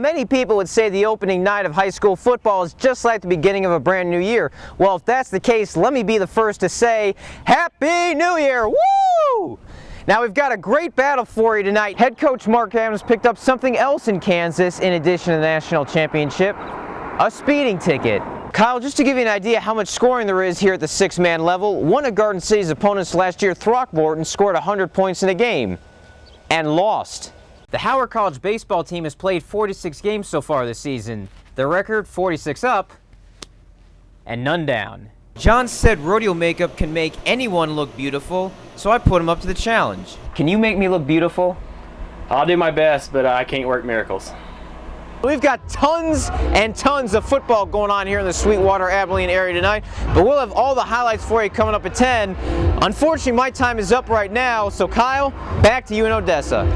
many people would say the opening night of high school football is just like the beginning of a brand new year. Well, if that's the case, let me be the first to say, Happy New Year! Woo! Now we've got a great battle for you tonight. Head coach Mark Adams picked up something else in Kansas in addition to the national championship, a speeding ticket. Kyle, just to give you an idea how much scoring there is here at the six-man level, one of Garden City's opponents last year, Throckmorton, scored 100 points in a game and lost. The Howard College baseball team has played 46 games so far this season. Their record, 46 up and none down. John said rodeo makeup can make anyone look beautiful, so I put him up to the challenge. Can you make me look beautiful? I'll do my best, but I can't work miracles. We've got tons and tons of football going on here in the Sweetwater, Abilene area tonight, but we'll have all the highlights for you coming up at 10. Unfortunately, my time is up right now, so Kyle, back to you in Odessa.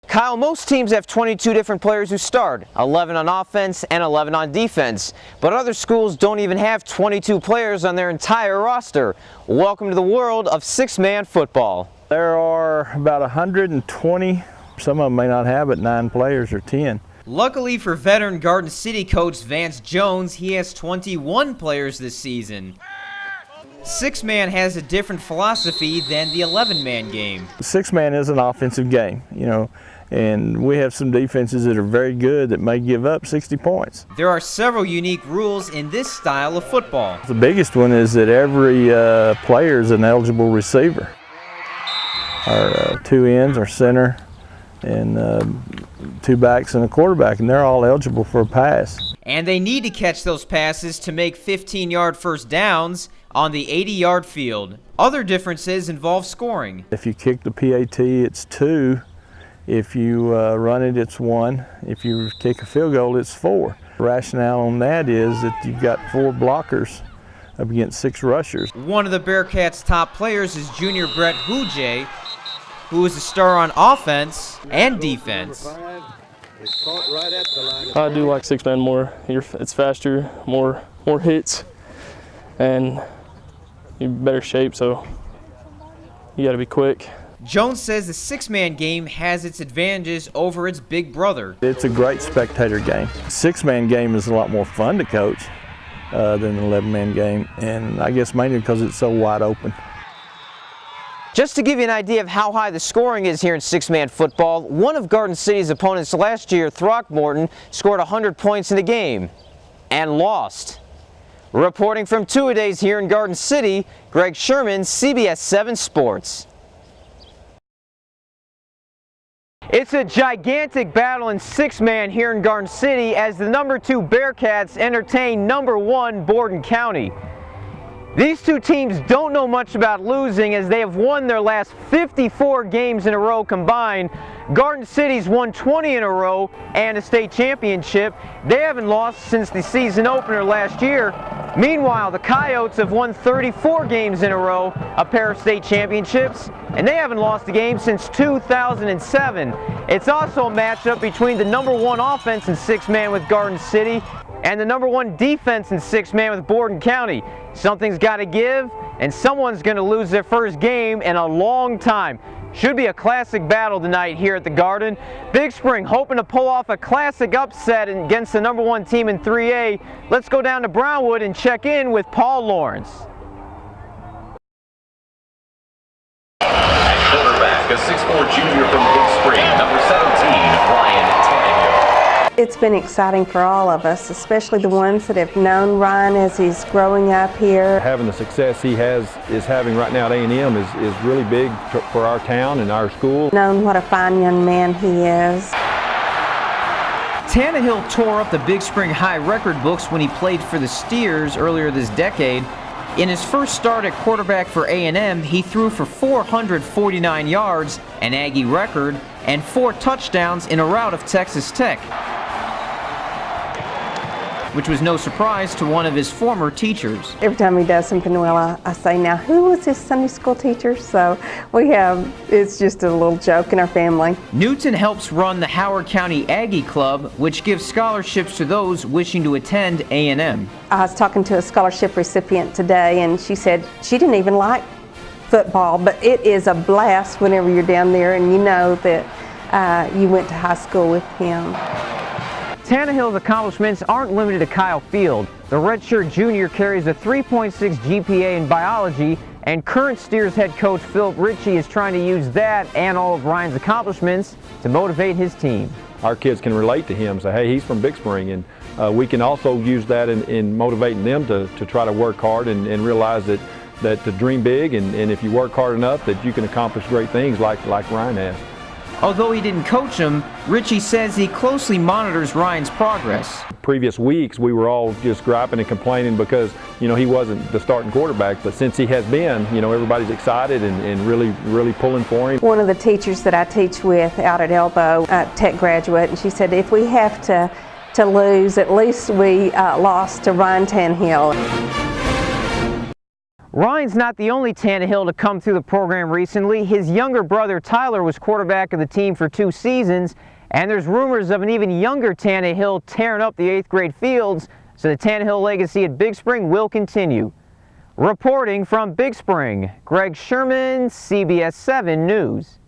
Kyle, most teams have 22 different players who start, 11 on offense and 11 on defense, but other schools don't even have 22 players on their entire roster. Welcome to the world of six-man football. There are about 120. Some of them may not have but 9 players or 10. Luckily for veteran Garden City coach Vance Jones, he has 21 players this season. Six-man has a different philosophy than the 11-man game. Six-man is an offensive game, you know, and we have some defenses that are very good that may give up 60 points. There are several unique rules in this style of football. The biggest one is that every player is an eligible receiver. Our 2 ends, our center, and 2 backs and a quarterback, and they're all eligible for a pass. And they need to catch those passes to make 15-yard first downs on the 80-yard field. Other differences involve scoring. If you kick the PAT, it's 2. If you run it, it's 1. If you kick a field goal, it's 4. The rationale on that is that you've got 4 blockers up against 6 rushers. One of the Bearcats' top players is junior Brett Hujay, who is a star on offense and defense. I do like six-man more. It's faster, more hits, and you're in better shape, so you got to be quick. Jones says the six-man game has its advantages over its big brother. It's a great spectator game. Six-man game is a lot more fun to coach than the 11-man game, and I guess mainly because it's so wide open. Just to give you an idea of how high the scoring is here in six-man football, one of Garden City's opponents last year, Throckmorton, scored 100 points in a game and lost. Reporting from Two-A-Days here in Garden City, Greg Sherman, CBS 7 Sports. It's a gigantic battle in six-man here in Garden City as the number 2 Bearcats entertain number 1 Borden County. These two teams don't know much about losing as they have won their last 54 games in a row combined. Garden City's won 20 in a row and a state championship. They haven't lost since the season opener last year. Meanwhile, the Coyotes have won 34 games in a row, a pair of state championships, and they haven't lost a game since 2007. It's also a matchup between the number 1 offense in six-man with Garden City and the number 1 defense in six-man with Borden County. Something's got to give, and someone's going to lose their first game in a long time. Should be a classic battle tonight here at the Garden. Big Spring hoping to pull off a classic upset against the number 1 team in 3A. Let's go down to Brownwood and check in with Paul Lawrence. At quarterback, a 6'4" junior from Big Spring, number 17, Ryan Tannehill. It's been exciting for all of us, especially the ones that have known Ryan as he's growing up here. Having the success he is having right now at A&M is really big for our town and our school. Known what a fine young man he is. Tannehill tore up the Big Spring High record books when he played for the Steers earlier this decade. In his first start at quarterback for A&M, he threw for 449 yards, an Aggie record, and 4 touchdowns in a rout of Texas Tech, which was no surprise to one of his former teachers. Every time he does something well, I say, now who was his Sunday school teacher? So it's just a little joke in our family. Newton helps run the Howard County Aggie Club, which gives scholarships to those wishing to attend A&M. I was talking to a scholarship recipient today, and she said she didn't even like football, but it is a blast whenever you're down there and you know that you went to high school with him. Tannehill's accomplishments aren't limited to Kyle Field. The redshirt junior carries a 3.6 GPA in biology, and current Steers head coach Philip Ritchie is trying to use that and all of Ryan's accomplishments to motivate his team. Our kids can relate to him, say, hey, he's from Big Spring, and we can also use that in motivating them to try to work hard and realize that to dream big, and if you work hard enough that you can accomplish great things like Ryan has. Although he didn't coach him, Ritchie says he closely monitors Ryan's progress. Previous weeks we were all just griping and complaining because he wasn't the starting quarterback, but since he has been, everybody's excited and really pulling for him. One of the teachers that I teach with out at Elbow, tech graduate, and she said if we have to lose, at least we lost to Ryan Tannehill. Ryan's not the only Tannehill to come through the program recently. His younger brother Tyler was quarterback of the team for 2 seasons, and there's rumors of an even younger Tannehill tearing up the 8th grade fields, so the Tannehill legacy at Big Spring will continue. Reporting from Big Spring, Greg Sherman, CBS 7 News.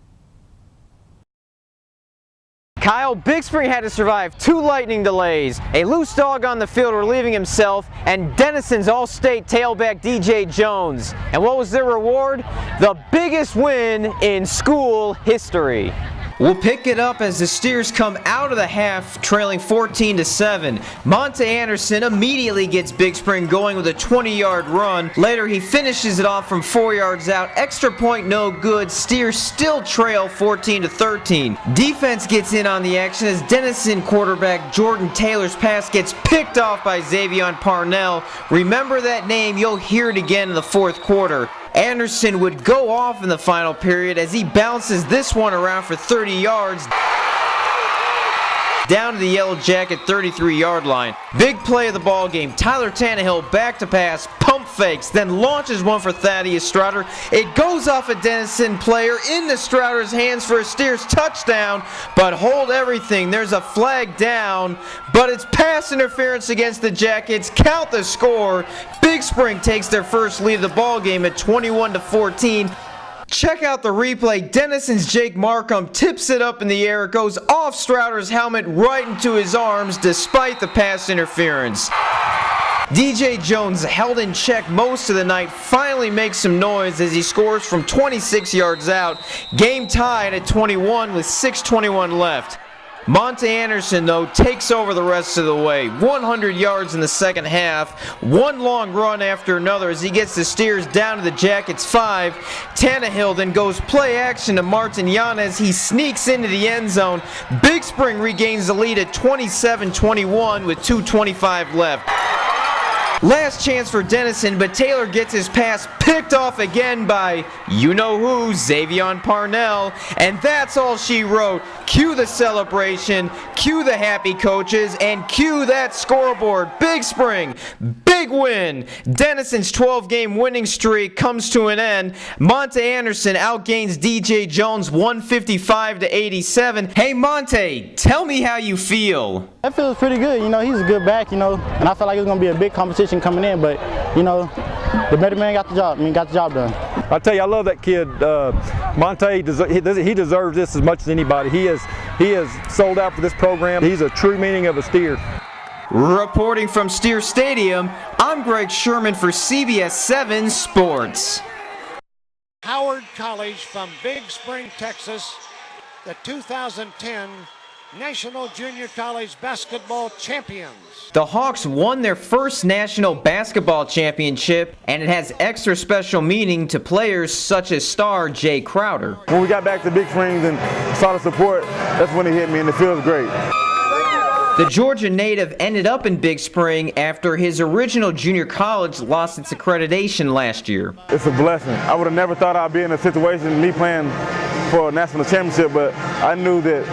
Kyle, Big Spring had to survive 2 lightning delays, a loose dog on the field relieving himself, and Denison's All-State tailback DJ Jones. And what was their reward? The biggest win in school history. We'll pick it up as the Steers come out of the half trailing 14-7. Monte Anderson immediately gets Big Spring going with a 20-yard run. Later he finishes it off from 4 yards out. Extra point no good. Steers still trail 14-13. Defense gets in on the action as Denison quarterback Jordan Taylor's pass gets picked off by Xavier Parnell. Remember that name, you'll hear it again in the 4th quarter. Anderson would go off in the final period as he bounces this one around for 30 yards down to the Yellow Jacket 33-yard line. Big play of the ball game. Tyler Tannehill back to pass, pump fakes, then launches one for Thaddeus Strouder. It goes off a Denison player into Strouder's hands for a Steers touchdown, but hold everything. There's a flag down, but it's pass interference against the Jackets. Count the score. Big Spring takes their first lead of the ball game at 21-14. Check out the replay. Denison's Jake Markham tips it up in the air. It goes off Strouder's helmet right into his arms despite the pass interference. DJ Jones, held in check most of the night, finally makes some noise as he scores from 26 yards out. Game tied at 21 with 6:21 left. Monte Anderson, though, takes over the rest of the way. 100 yards in the second half. One long run after another as he gets the Steers down to the Jackets 5. Tannehill then goes play action to Martin Yanez. He sneaks into the end zone. Big Spring regains the lead at 27-21 with 2:25 left. Last chance for Denison, but Taylor gets his pass picked off again by you-know-who, Xavier Parnell. And that's all she wrote. Cue the celebration, cue the happy coaches, and cue that scoreboard. Big Spring, big win. Denison's 12-game winning streak comes to an end. Monte Anderson outgains DJ Jones 155-87. Hey Monte, tell me how you feel. That feels pretty good. He's a good back, and I felt like it was going to be a big competition coming in, but, the better man got the job done. I tell you, I love that kid. Monte, he deserves this as much as anybody. He has sold out for this program. He's a true meaning of a Steer. Reporting from Steer Stadium, I'm Greg Sherman for CBS 7 Sports. Howard College from Big Spring, Texas, the 2010 National Junior College Basketball Champions. The Hawks won their first national basketball championship, and it has extra special meaning to players such as star Jay Crowder. When we got back to Big Springs and saw the support, that's when it hit me, and it feels great. The Georgia native ended up in Big Spring after his original junior college lost its accreditation last year. It's a blessing. I would have never thought I'd be in a situation, me playing for a national championship, but I knew that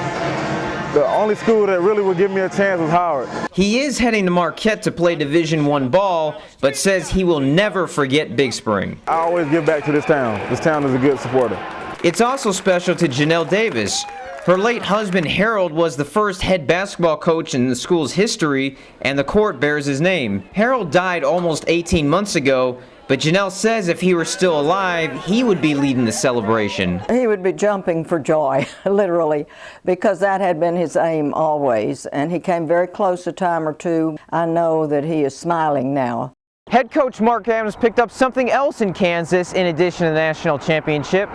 the only school that really would give me a chance was Howard. He is heading to Marquette to play Division I ball, but says he will never forget Big Spring. I always give back to this town. This town is a good supporter. It's also special to Janelle Davis. Her late husband Harold was the first head basketball coach in the school's history, and the court bears his name. Harold died almost 18 months ago, But Janelle says if he were still alive, he would be leading the celebration. He would be jumping for joy, literally, because that had been his aim always, and he came very close a time or two. I know that he is smiling now. Head coach Mark Adams picked up something else in Kansas in addition to the national championship,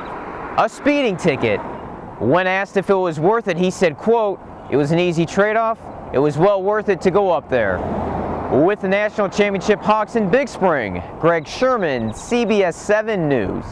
a speeding ticket. When asked if it was worth it, he said, quote, "It was an easy trade-off. It was well worth it to go up there." With the national championship Hawks in Big Spring, Greg Sherman, CBS 7 News.